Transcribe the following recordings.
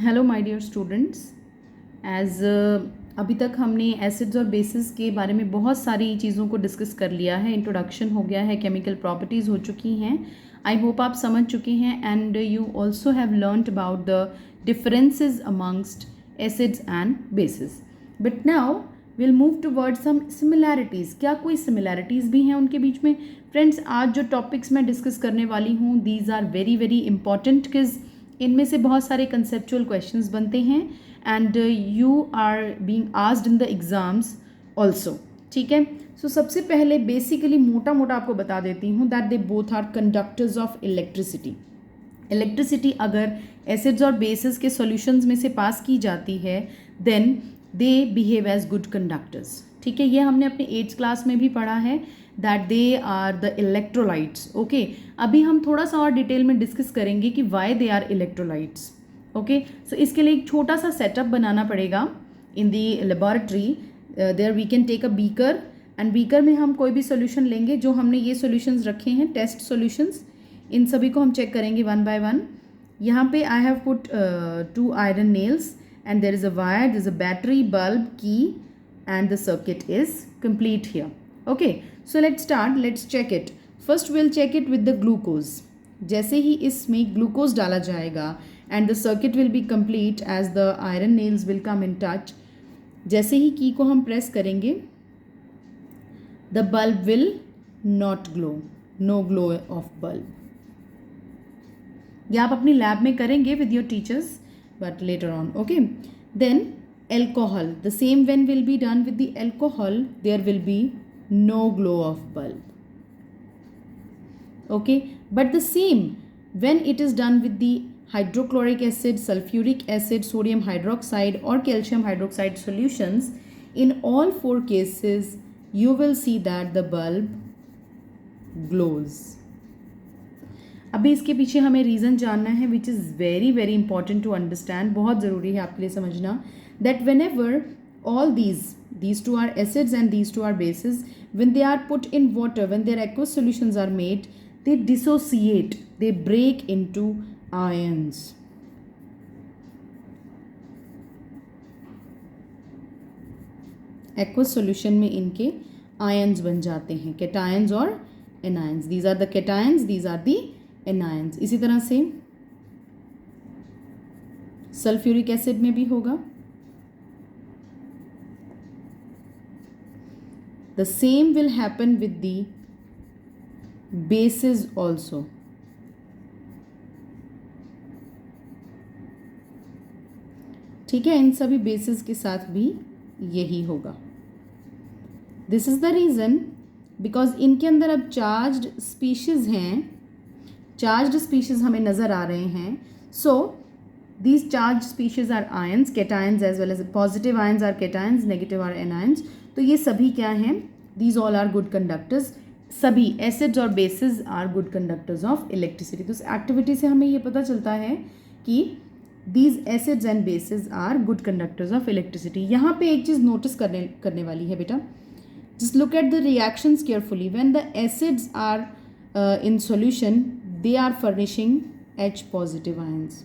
Hello my dear students. As अभी तक हमने एसिड्स और बेसिस के बारे में बहुत सारी चीज़ों को डिस्कस कर लिया है। इंट्रोडक्शन हो गया है, केमिकल प्रॉपर्टीज़ हो चुकी हैं। आई होप आप समझ चुके हैं and you also have learned about the differences amongst acids and bases. But now will move toward some similarities. क्या कोई सिमिलैरिटीज़ भी हैं उनके बीच में? फ्रेंड्स, आज जो टॉपिक्स मैं डिस्कस करने वाली हूँ these are very very important kids इनमें से बहुत सारे कंसेप्चुअल क्वेश्चंस बनते हैं and you are being asked in the exams also. ठीक है, सो सबसे पहले बेसिकली मोटा मोटा आपको बता देती हूँ that they both are conductors of electricity. Electricity अगर एसिड्स और बेसिस के सॉल्यूशंस में से पास की जाती है then they behave as good conductors. ठीक है, ये हमने अपने 8th क्लास में भी पढ़ा है that they are the electrolytes. Okay, अभी हम थोड़ा सा और डिटेल में डिस्कस करेंगे कि why they are electrolytes. Okay, so इसके लिए एक छोटा सा सेटअप बनाना पड़ेगा in the laboratory. There we can take a beaker and beaker में हम कोई भी सोल्यूशन लेंगे। जो हमने ये सोल्यूशंस रखे हैं टेस्ट सोल्यूशंस, इन सभी को हम चेक करेंगे वन बाय वन। यहाँ पे I have put 2 iron nails and there is a wire, there is a battery, bulb, key and the circuit is complete here. Okay, so let's start. Let's check it. First we'll check it with the glucose. जैसे ही इसमें glucose डाला जाएगा and the circuit will be complete as the iron nails will come in touch. जैसे ही की को हम press करेंगे the bulb will not glow. No glow of bulb. ये आप अपनी लैब में करेंगे with your teachers but later on. Okay, then alcohol. The same when will be done with the alcohol, there will be no glow of bulb. Okay, but the same when it is done with the hydrochloric acid, sulfuric acid, sodium hydroxide or calcium hydroxide solutions, in all 4 cases you will see that the bulb glows. अभी इसके पीछे हमें reason जानना है which is very very important to understand. बहुत ज़रूरी है आपके लिए समझना that whenever all these two are acids and these two are bases, when they are put in water, when their aqueous solutions are made, they dissociate, they break into ions. aqueous solution में इनके ions बन जाते हैं, cations और anions. These are the cations, these are the anions. इसी तरह से sulfuric acid में भी होगा. The same will happen with the bases also. ठीक है, इन सभी बेसिस के साथ भी यही होगा. This is the reason because इनके अंदर अब चार्ज्ड स्पीशीज हैं, चार्ज्ड स्पीशीज हमें नज़र आ रहे हैं. सो these charged species are ions, cations as well as positive ions are cations, negative are anions. तो ये सभी क्या हैं? These all are good conductors. सभी एसिड्स और bases are good conductors of electricity. तो इस एक्टिविटी से हमें ये पता चलता है कि these acids and bases are good conductors of electricity. यहाँ पे एक चीज़ नोटिस करने वाली है बेटा. Just look at the reactions carefully. When the acids are in solution, they are furnishing H positive ions.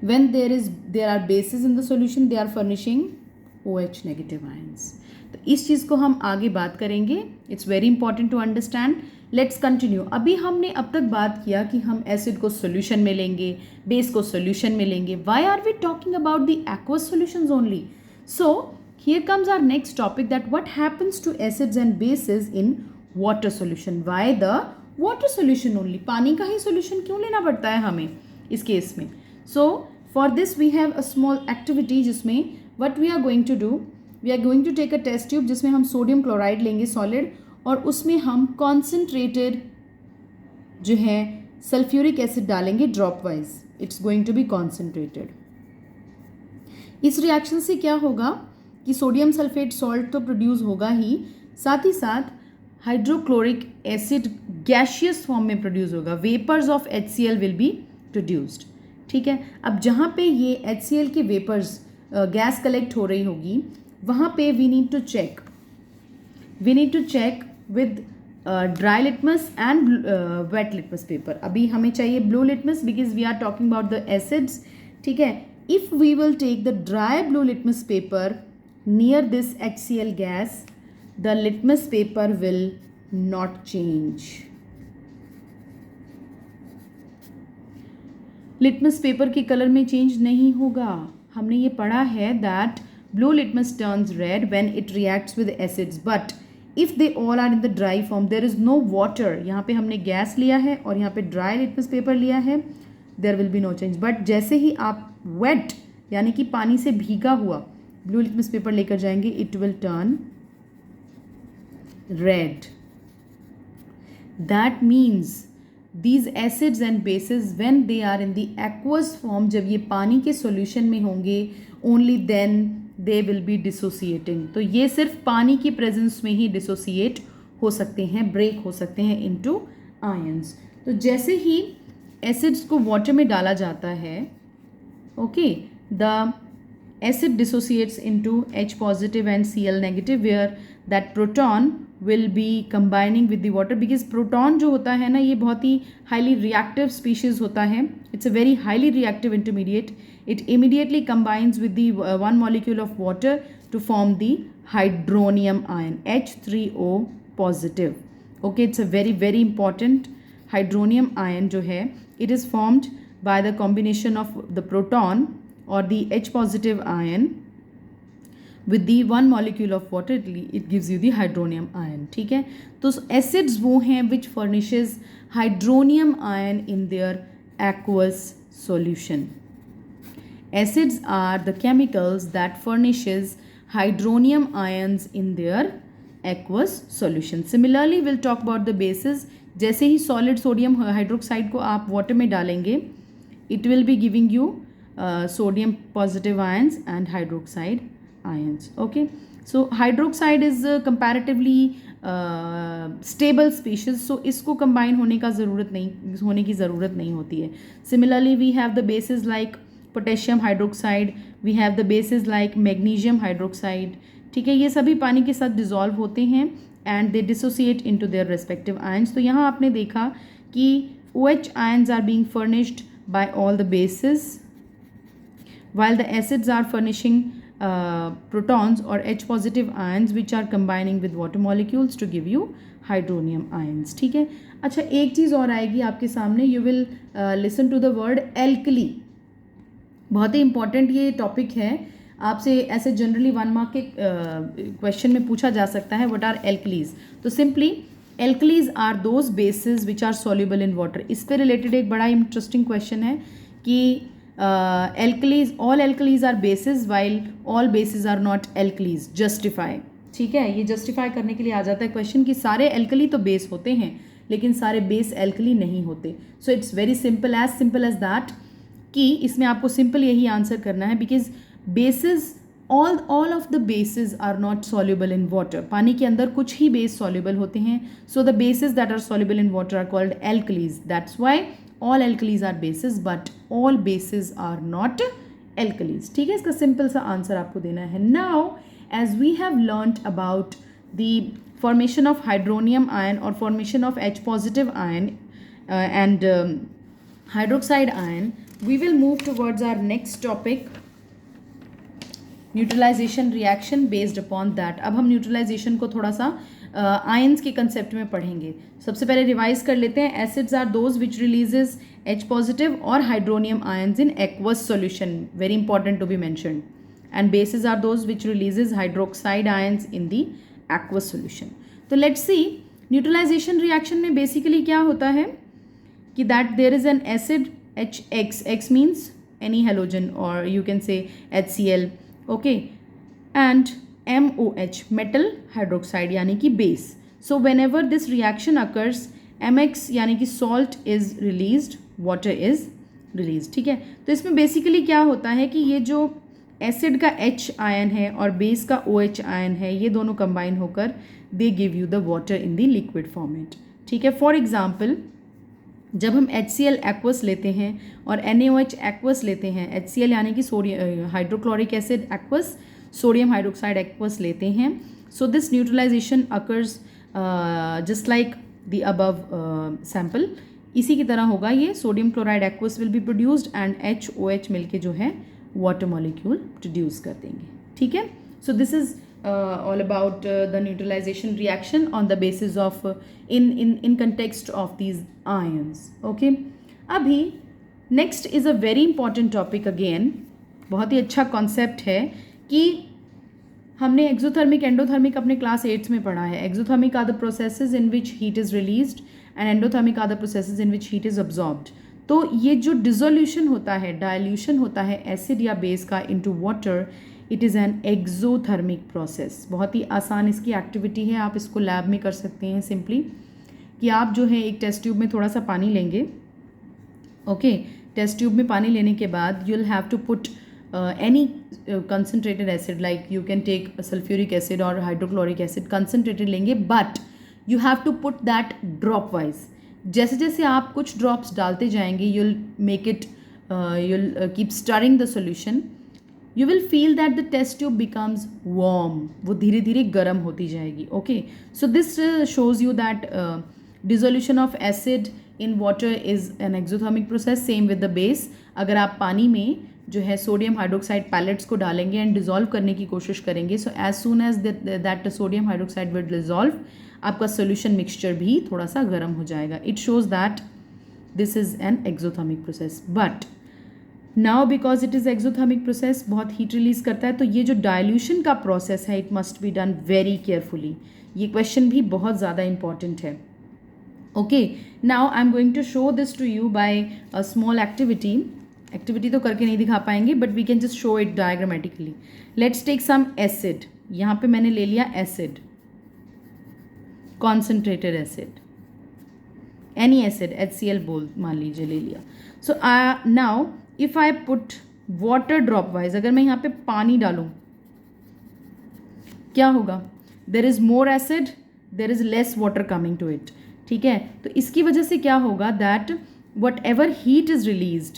When there are bases in the solution, they are furnishing OH negative ions. तो इस चीज़ को हम आगे बात करेंगे. It's very important to understand. Let's continue. अभी हमने अब तक बात किया कि हम एसिड को सोल्यूशन में लेंगे, बेस को सोल्यूशन में लेंगे. Why are we talking about the aqueous solutions only? So here comes our next topic that what happens to acids and bases in water solution. Why the water solution only? पानी का ही solution क्यों लेना पड़ता है हमें इस case में? So for this we have a small activity जिसमें what we are going to do, we are going to take a test tube जिसमें हम सोडियम क्लोराइड लेंगे सॉलिड और उसमें हम कॉन्सेंट्रेटेड जो है सल्फ्यूरिक एसिड डालेंगे drop wise. It's going to be concentrated. इस रिएक्शन से क्या होगा कि सोडियम सल्फेट सॉल्ट तो प्रोड्यूस होगा ही, साथ ही साथ हाइड्रोक्लोरिक एसिड गैशियस फॉर्म में प्रोड्यूस होगा. Vapours of HCl will be produced. ठीक है, अब जहाँ पे ये HCl के वेपर्स गैस कलेक्ट हो रही होगी वहाँ पे we need to check with dry litmus and wet litmus paper. अभी हमें चाहिए blue litmus because we are talking about the acids. ठीक है. If we will take the dry blue litmus paper near this HCl gas, the litmus paper will not change. Litmus paper के colour में change नहीं होगा. हमने ये पढ़ा है that blue litmus turns red when it reacts with acids, but if they all are in the dry form, there is no water. यहाँ पे हमने गैस लिया है और यहाँ पे dry litmus paper लिया है, there will be no change. but जैसे ही आप wet यानी कि पानी से भीगा हुआ blue litmus paper लेकर जाएंगे, it will turn red. That means these acids and bases when they are in the aqueous form, जब ये पानी के solution में होंगे, only then they will be dissociating. तो ये सिर्फ पानी की presence में ही dissociate हो सकते हैं, break हो सकते हैं into ions. तो जैसे ही acids को water में डाला जाता है, okay, the acid dissociates into H positive and Cl negative, where that proton will be combining with the water, because proton जो होता है ना, ये बहुत ही highly reactive species होता है. It's a very highly reactive intermediate. It immediately combines with the one molecule of water to form the hydronium ion, H3O positive. Okay, it's a very very important hydronium ion जो है, it is formed by the combination of the proton or the H positive ion with the one molecule of water. It gives you the hydronium ion. ठीक है, तो acids वो हैं which furnishes hydronium ion in their aqueous solution. Acids are the chemicals that furnishes hydronium ions in their aqueous solution. Similarly, we'll talk about the bases. जैसे ही solid sodium hydroxide को आप water में डालेंगे, it will be giving you sodium positive ions and hydroxide ions. Okay, so hydroxide is comparatively stable species, so इसको combine होने की ज़रूरत नहीं होती है. Similarly, we have the bases like potassium hydroxide, we have the bases like magnesium hydroxide. ठीक है, ये सभी पानी के साथ dissolve होते हैं and they dissociate into their respective ions. तो यहाँ आपने देखा कि OH ions are being furnished by all the bases, while the acids are furnishing protons or H positive ions which are combining with water molecules to give you hydronium ions. ठीक है. अच्छा, एक चीज़ और आएगी आपके सामने. You will listen to the word alkali. बहुत ही important ये टॉपिक है. आपसे ऐसे जनरली 1 मार्क के क्वेश्चन में पूछा जा सकता है, व्हाट आर एल्कलीज. तो simply alkalis are those bases which are soluble in water. इस पे रिलेटेड एक बड़ा इंटरेस्टिंग क्वेश्चन है कि alkalis, all alkalis are bases while all bases are not alkalis. Justify. ठीक है, ये जस्टिफाई करने के लिए आ जाता है क्वेश्चन कि सारे एल्कली तो बेस होते हैं लेकिन सारे बेस एल्कली नहीं होते. So it's very simple as that कि इसमें आपको सिंपल यही आंसर करना है, because bases all of the bases are not soluble in water. पानी के अंदर कुछ ही बेस सॉल्युबल होते हैं. So the bases that are soluble in water are called alkalis. That's why all alkalis are bases but all bases are not alkalis. ठीक है, इसका सिंपल सा आंसर आपको देना है. Now as we have learned about the formation of hydronium ion or formation of H positive ion and hydroxide ion, we will move towards our next topic, neutralization reaction based upon that. अब हम neutralisation को थोड़ा सा ions के concept में पढ़ेंगे. सबसे पहले रिवाइज कर लेते हैं. Acids are those which releases H positive और hydronium ions in aqueous solution, very important to be mentioned. And bases are those which releases hydroxide ions in the aqueous solution. तो let's see neutralisation reaction में basically क्या होता है कि that there is an acid HX. X means any halogen or you can say HCl. Okay, and MOH, metal hydroxide यानी कि base. So whenever this reaction occurs, MX यानी कि salt is released, water is released. ठीक है, तो इसमें basically क्या होता है कि ये जो एसिड का H आयन है और बेस का OH आयन है, ये दोनों कंबाइन होकर they give you the water in the liquid format. ठीक है, फॉर एग्जाम्पल जब हम HCl एक्वस लेते हैं और NaOH एक्वस लेते हैं, HCl यानी कि sodium hydrochloric acid aqueous, sodium hydroxide aqueous लेते हैं. So this neutralization occurs just like the above sample. इसी की तरह होगा ये, sodium chloride aqueous will be produced and HOH मिलके जो है वाटर मॉलिक्यूल प्रोड्यूस कर देंगे. ठीक है. So this is all about the neutralization reaction on the basis of in context of these ions. Okay. अभी next is a very important topic again. बहुत ही अच्छा concept है कि हमने एक्सोथर्मिक एंडोथर्मिक अपने क्लास 8 में पढ़ा है. Exothermic are the processes in which heat is released and endothermic are the processes in which heat is absorbed. तो ये जो डिसोल्यूशन होता है, डायल्यूशन होता है एसिड या बेस का into water, it is an exothermic process. बहुत ही आसान इसकी एक्टिविटी है. आप इसको लैब में कर सकते हैं सिंपली कि आप जो है एक टेस्ट ट्यूब में थोड़ा सा पानी लेंगे. ओके. टेस्ट ट्यूब में पानी लेने के बाद you will have to put any concentrated acid, like you can take sulfuric acid or hydrochloric acid, concentrated लेंगे, but you have to put that drop wise. जैसे जैसे आप कुछ drops डालते जाएंगे, you'll make it you'll keep stirring the solution, you will feel that the test tube becomes warm. वो धीरे धीरे गर्म होती जाएगी. Okay, so this shows you that dissolution of acid in water is an exothermic process. Same with the base. अगर आप पानी में जो है सोडियम हाइड्रोक्साइड पैलेट्स को डालेंगे एंड डिज़ोल्व करने की कोशिश करेंगे, so as soon as that sodium hydroxide will dissolve, आपका सोल्यूशन मिक्सचर भी थोड़ा सा गर्म हो जाएगा. It shows that this is an exothermic process. But now because it is exothermic process, बहुत हीट रिलीज करता है, तो ये जो डायल्यूशन का प्रोसेस है it must be done very carefully. ये क्वेश्चन भी बहुत ज़्यादा इंपॉर्टेंट है. Okay. Now I am going to show this to you by a small activity. Activity तो करके नहीं दिखा पाएंगे, but we can just show it diagrammatically. Let's take some acid. यहाँ पे मैंने ले लिया acid, concentrated acid, any acid, HCl बोल मान लीजिए ले लिया. So now if I put water drop wise, अगर मैं यहाँ पे पानी डालूँ क्या होगा? There is more acid, there is less water coming to it. ठीक है. तो इसकी वजह से क्या होगा that what ever heat is released,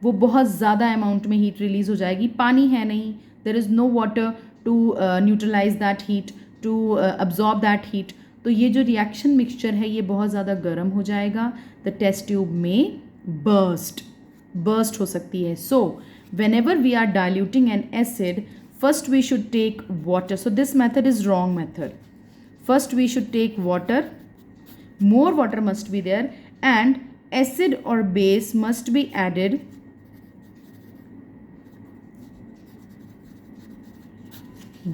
वो बहुत ज़्यादा अमाउंट में हीट रिलीज़ हो जाएगी. पानी है नहीं, there is no water to neutralize that heat, to absorb that heat. तो ये जो रिएक्शन मिक्सचर है ये बहुत ज़्यादा गर्म हो जाएगा. द टेस्ट ट्यूब में बर्स्ट हो सकती है. So whenever we are diluting an acid, first we should take water. So this method is wrong method. First we should take water, more water must be there, and acid or base must be added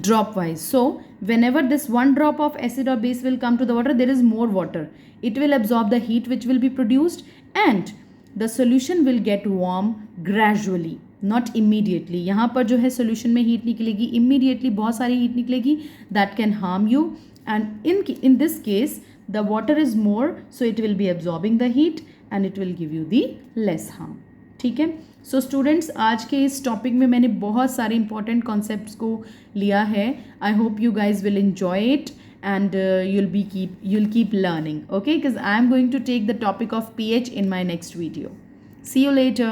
drop wise. So whenever this one drop of acid or base will come to the water, there is more water, it will absorb the heat which will be produced, and the solution will get warm gradually, not immediately. यहाँ पर जो है solution में heat निकलेगी, immediately बहुत सारी heat निकलेगी, that can harm you, and in this case the water is more, so it will be absorbing the heat and it will give you the less harm. ठीक है. So students, आज के इस topic में मैंने बहुत सारे इंपॉर्टेंट कॉन्सेप्ट्स को लिया है. I hope you guys will enjoy it and you'll keep learning, okay, because I am going to take the topic of pH in my next video. See you later.